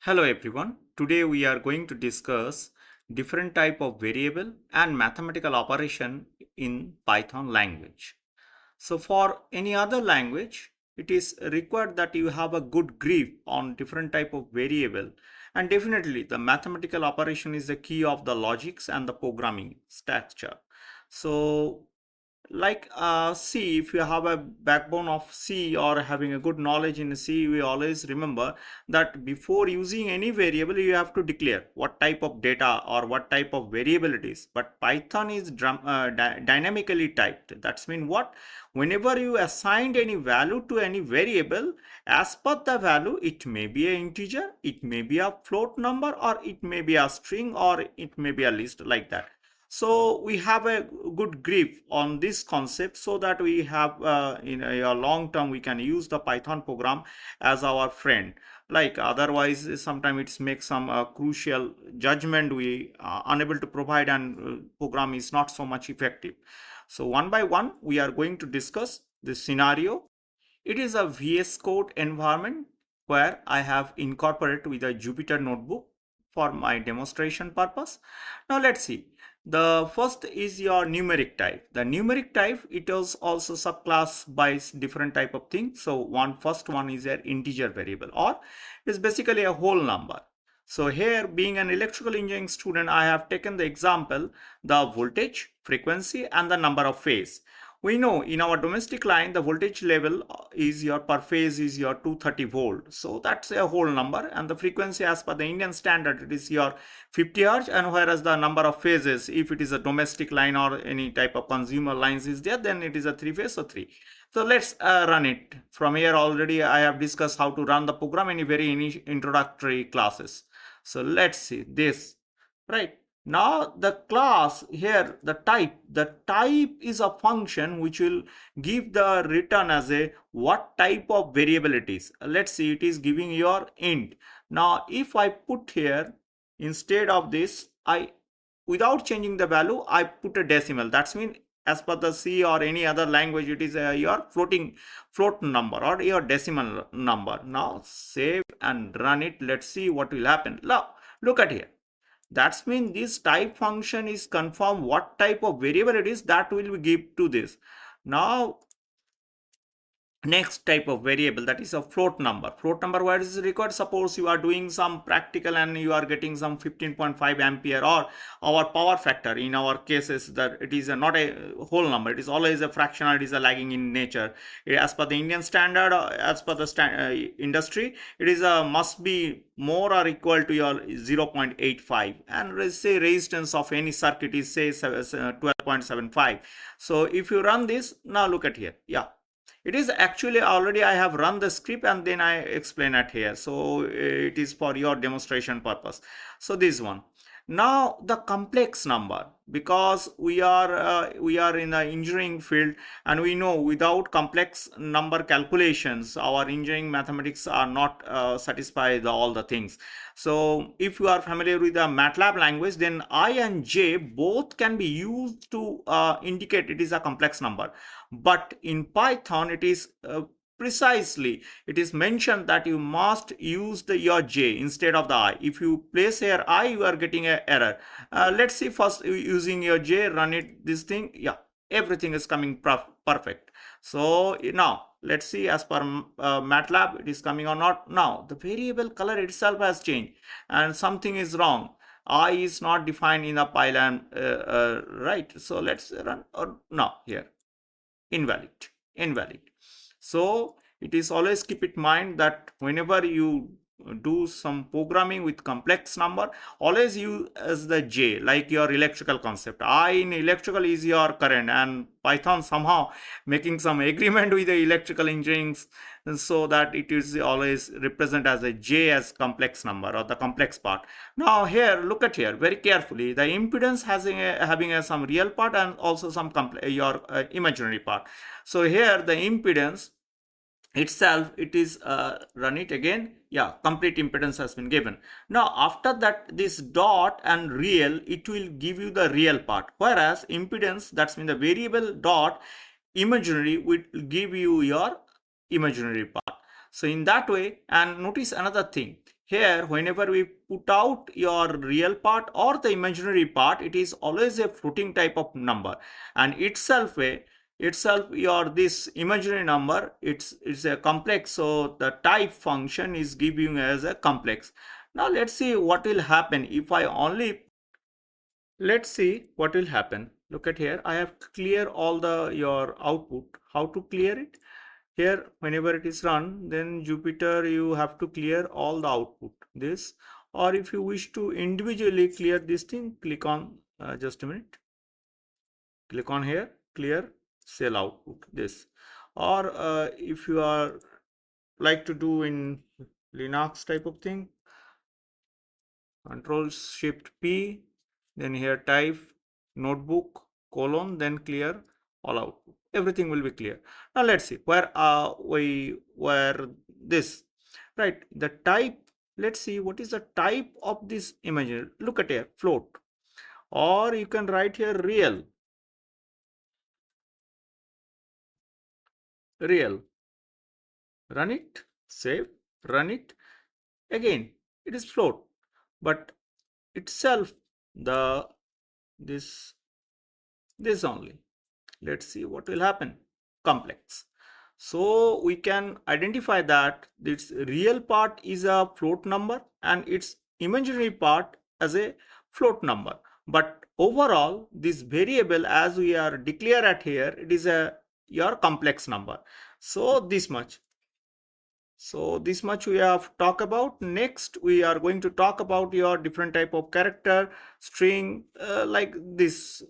Hello everyone. Today we are going to discuss different type of variable and mathematical operation in Python language. So for any other language, it is required that you have a good grip on different type of variable, and definitely the mathematical operation is the key of the logics and the programming structure. So C, if you have a backbone of C or having a good knowledge in C, we always remember that before using any variable you have to declare what type of data or what type of variable it is. But Python is dynamically typed. That's mean what? Whenever you assigned any value to any variable, as per the value, it may be an integer, it may be a float number, or it may be a string, or it may be a list, like that. So we have a good grip on this concept, so that we have in a long term we can use the Python program as our friend. Like otherwise sometimes it makes some crucial judgment we are unable to provide, and program is not so much effective. So one by one we are going to discuss this scenario. It is a VS Code environment where I have incorporated with a Jupyter notebook for my demonstration purpose. Now let's see. The first is your numeric type. The numeric type, it is also subclass by different type of things. So first one is an integer variable, or is basically a whole number. So here, being an electrical engineering student, I have taken the example, the voltage, frequency, and the number of phase. We know in our domestic line, the voltage level is your per phase is your 230 volt. So that's a whole number, and the frequency as per the Indian standard, it is your 50 Hz, and whereas the number of phases, if it is a domestic line or any type of consumer lines is there, then it is a 3 phase, so 3. So let's run it. From here already I have discussed how to run the program in very introductory classes. So let's see this, right? Now the class here, the type is a function which will give the return as a what type of variable it is. Let's see, it is giving your int. Now if I put here, instead of this, without changing the value, I put a decimal. That's mean as per the C or any other language, it is your float number or your decimal number. Now save and run it. Let's see what will happen. Now look at here. That's mean this type function is confirm what type of variable it is, that will be give to this. Now next type of variable, that is a float number. Float number, where is required? Suppose you are doing some practical and you are getting some 15.5 ampere or our power factor. In our cases, that it is not a whole number, it is always a fractional, it is a lagging in nature. As per the Indian standard, as per the industry, it is a must be more or equal to your 0.85, and say resistance of any circuit is say 12.75. so if you run this, now look at here, yeah, it is actually already I have run the script and then I explain it here. So it is for your demonstration purpose. So this one. Now the complex number, because we are in the engineering field, and we know without complex number calculations our engineering mathematics are not satisfy all the things. So if you are familiar with the MATLAB language, then I and J both can be used to indicate it is a complex number. But in Python it is precisely, it is mentioned that you must use your J instead of the I. If you place here I, you are getting an error. Let's see first using your J, run it, this thing, yeah, everything is coming perfect. So now let's see as per MATLAB it is coming or not. Now the variable color itself has changed and something is wrong. I is not defined in a pylon, right? So let's run, or now here, invalid. So it is always keep in mind that whenever you do some programming with complex number, always use as the J, like your electrical concept. I in electrical is your current, and Python somehow making some agreement with the electrical engineering, so that it is always represent as a J as complex number or the complex part. Now here, look at here very carefully. The impedance having some real part and also some your imaginary part. So here the impedance itself, it is run it again, yeah, complete impedance has been given. Now after that, this dot and real, it will give you the real part, whereas impedance, that's mean the variable dot imaginary, will give you your imaginary part. So in that way, and notice another thing here whenever we put out your real part or the imaginary part, it is always a floating type of number, and itself your this imaginary number, it's a complex, so the type function is giving as a complex. Now let's see what will happen if I only, let's see what will happen. Look at here, I have clear all the your output. How to clear it? Here whenever it is run, then Jupyter, you have to clear all the output this, or if you wish to individually clear this thing, click on just a minute, click on here, clear cell output this, or if you are like to do in Linux type of thing, Control Shift P, then here type notebook colon, then clear all output. Everything will be clear. Now let's see where this, right, the type. Let's see what is the type of this image. Look at here, float, or you can write here real. Run it, save, run it again. It is float, but itself the this only. Let's see what will happen. Complex. So we can identify that this real part is a float number and its imaginary part as a float number. But overall, this variable as we are declare at here, it is a your complex number. So this much. So this much we have talked about. Next, we are going to talk about your different type of character, string, like this.